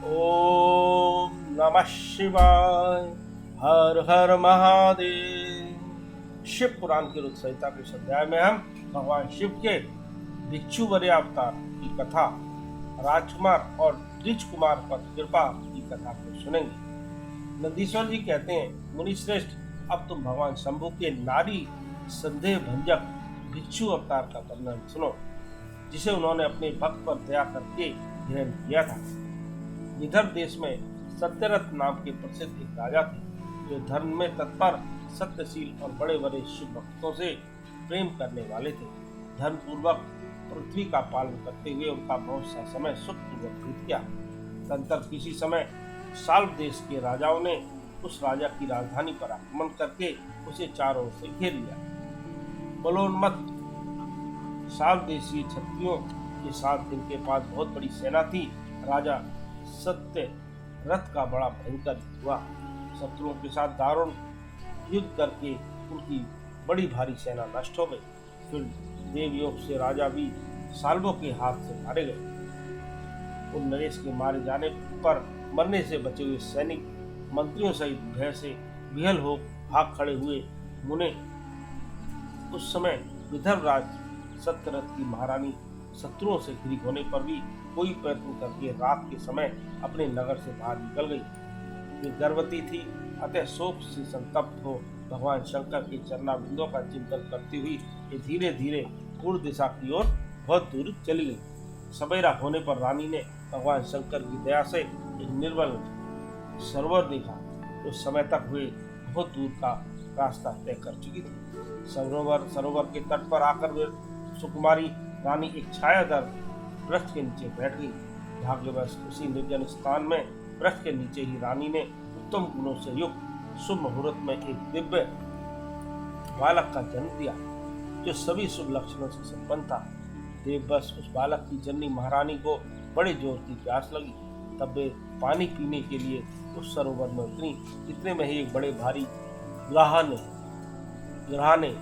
ओम नमः शिवाय। हर हर महादेव। शिव पुराण की रुद्र संहिता के इस अध्याय में हम भगवान शिव के भिक्षु अवतार की कथा, राजकुमार और द्विज कुमार पर कृपा की कथा को सुनेंगे। नंदीश्वर जी कहते हैं, मुनि श्रेष्ठ, अब तुम भगवान शंभु के नारी संदेह भंजक भिक्षु अवतार का वर्णन सुनो, जिसे उन्होंने अपने भक्त पर दया करके ग्रहण किया था। विदर्भ देश में सत्यरथ नाम के प्रसिद्ध एक राजा थे, जो धर्म में तत्पर, सत्यशील और बड़े बड़े शिव भक्तों से प्रेम करने वाले थे। धर्म पूर्वक पृथ्वी का पालन करते हुए उनका बहुत सा समय सुखपूर्वक बीत गया। तदंतर किसी समय साल्व देश के राजाओं ने उस राजा की राजधानी पर आक्रमण करके उसे चारों ओर से घेर लिया। बलोन्मत्त साल्व देशीय क्षत्रियों के साथ जिनके पास बहुत बड़ी सेना थी, राजा सत्य रथ का बड़ा भयंकर हुआ। शत्रुओं के साथ दारुण युद्ध करके उनकी बड़ी भारी सेना नष्ट हो गई। फिर देवयोग से राजा भी साल्वों के हाथ से मारे गए। उन नरेश के मारे जाने पर मरने से बचे हुए सैनिक मंत्रियों सहित भय से विहल हो भाग खड़े हुए। मुने उस समय विदर्भ राज सत्यरथ की महारानी शत्रुओं से घिरी होने पर भी कोई प्रयत्न करके रात के समय अपने नगर से बाहर निकल गई। वे गर्भवती थी, अतः शोक से संतप्त हो भगवान शंकर के चरणाबिंदों का चिंतन करती हुई ये धीरे धीरे पूर्व दिशा की ओर बहुत दूर चली गई। सवेरा होने पर रानी ने भगवान शंकर की दया से एक निर्मल सरोवर देखा। उस समय तक वे बहुत दूर का रास्ता तय कर चुकी थी। सरोवर के तट पर आकर वे सुकुमारी रानी एक छायादार वृक्ष के नीचे बैठ गई। भाग्यवश उसी निर्जन स्थान में वृक्ष के नीचे ही रानी ने उत्तम गुणों से युक्त शुभ मुहूर्त में एक दिव्य बालक का जन्म दिया, जो सभी शुभ लक्षणों से संपन्न था। देववश उस बालक की जननी महारानी को बड़े जोर की प्यास लगी। तब वे पानी पीने के लिए उस सरोवर में उतरी। इतने में ही एक बड़े भारी ग्रह ने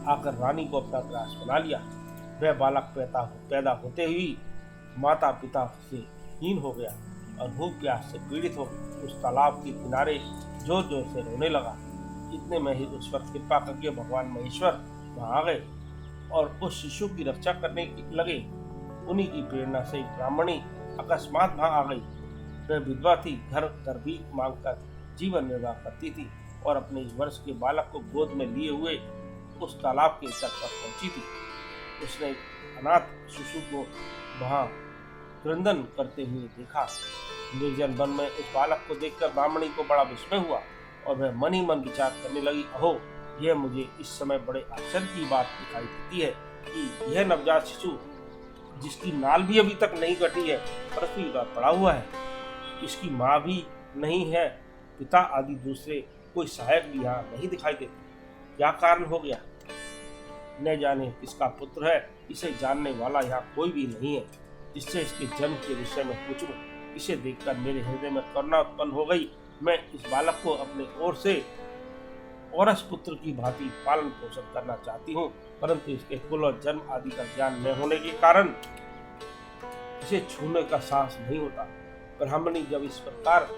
आकर रानी को अपना ग्रास बना लिया। वह बालक पैदा होते ही माता पिता से हीन हो गया और भूख प्यास से पीड़ित हो उस तालाब के किनारे जोर जोर से रोने लगा। इतने में ही उस पर कृपा करके भगवान महेश्वर वहां आ गए और उस शिशु की रक्षा करने लगे। उन्हीं की प्रेरणा से ब्राह्मणी अकस्मात वहां आ गई। वह विधवा थी, घर कर भीख मांगकर जीवन निर्वाह करती थी और अपने इस वर्ष के बालक को गोद में लिए हुए उस तालाब के तट पर पहुंची थी। उसने अनाथ शिशु को वहां क्रंदन करते हुए देखा। निर्जन वन में उस बालक को देखकर ब्राह्मणी को बड़ा विस्मय हुआ और वह मन ही मन विचार करने लगी, अहो, यह मुझे इस समय बड़े आश्चर्य की बात दिखाई देती है कि यह नवजात शिशु, जिसकी नाल भी अभी तक नहीं कटी है, पृथ्वी पर पड़ा हुआ है। इसकी माँ भी नहीं है, पिता आदि दूसरे कोई सहायक भी यहाँ नहीं दिखाई देते। क्या कारण हो गया? न जाने किसका पुत्र है, इसे जानने वाला यहाँ कोई भी नहीं है जिससे इसके जन्म के विषय में पूछूं। इसे देखकर मेरे हृदय में करुणा उत्पन्न हो गई। मैं इस बालक को अपने ओर से औरस पुत्र की भांति पालन पोषण करना चाहती हूँ, परंतु इसके कुल और जन्म आदि का ज्ञान न होने के कारण इसे छूने का साहस नहीं होता। ब्राह्मणी जब इस प्रकार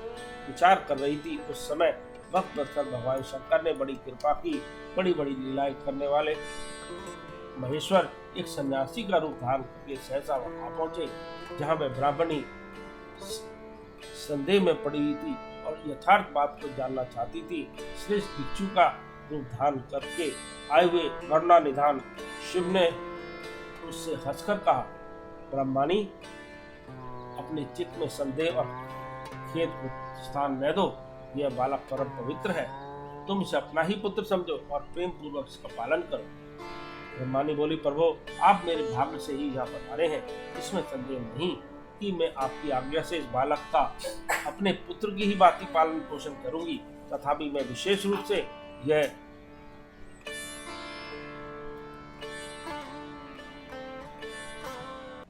विचार कर रही थी, उस समय वक्त बदकर भगवान शंकर ने बड़ी कृपा की। बड़ी बड़ी लीलाएं करने वाले महेश्वर एक सन्यासी का रूप धारण करके सहसा वहां पहुंचे, जहां वह ब्राह्मणी संदेह में पड़ी हुई थी और यथार्थ बात को जानना चाहती थी। श्रेष्ठ भिक्षु का रूप धारण करके आए हुए करुणा निधान शिव ने उससे हंसकर कहा, ब्रह्मणी, अपने चित्त में संदेह और खेद को स्थान न दो। यह बालक परम पवित्र है, तुम इसे अपना ही पुत्र समझो और प्रेम पूर्वक इसका पालन करो। ब्रह्मणी बोली, प्रभु, आप मेरे भाग्य से ही यहाँ पधारे हैं, इसमें संदेह नहीं कि मैं आपकी आज्ञा से इस बालक का अपने पुत्र की ही बात पालन पोषण करूंगी। तथापि मैं विशेष रूप से यह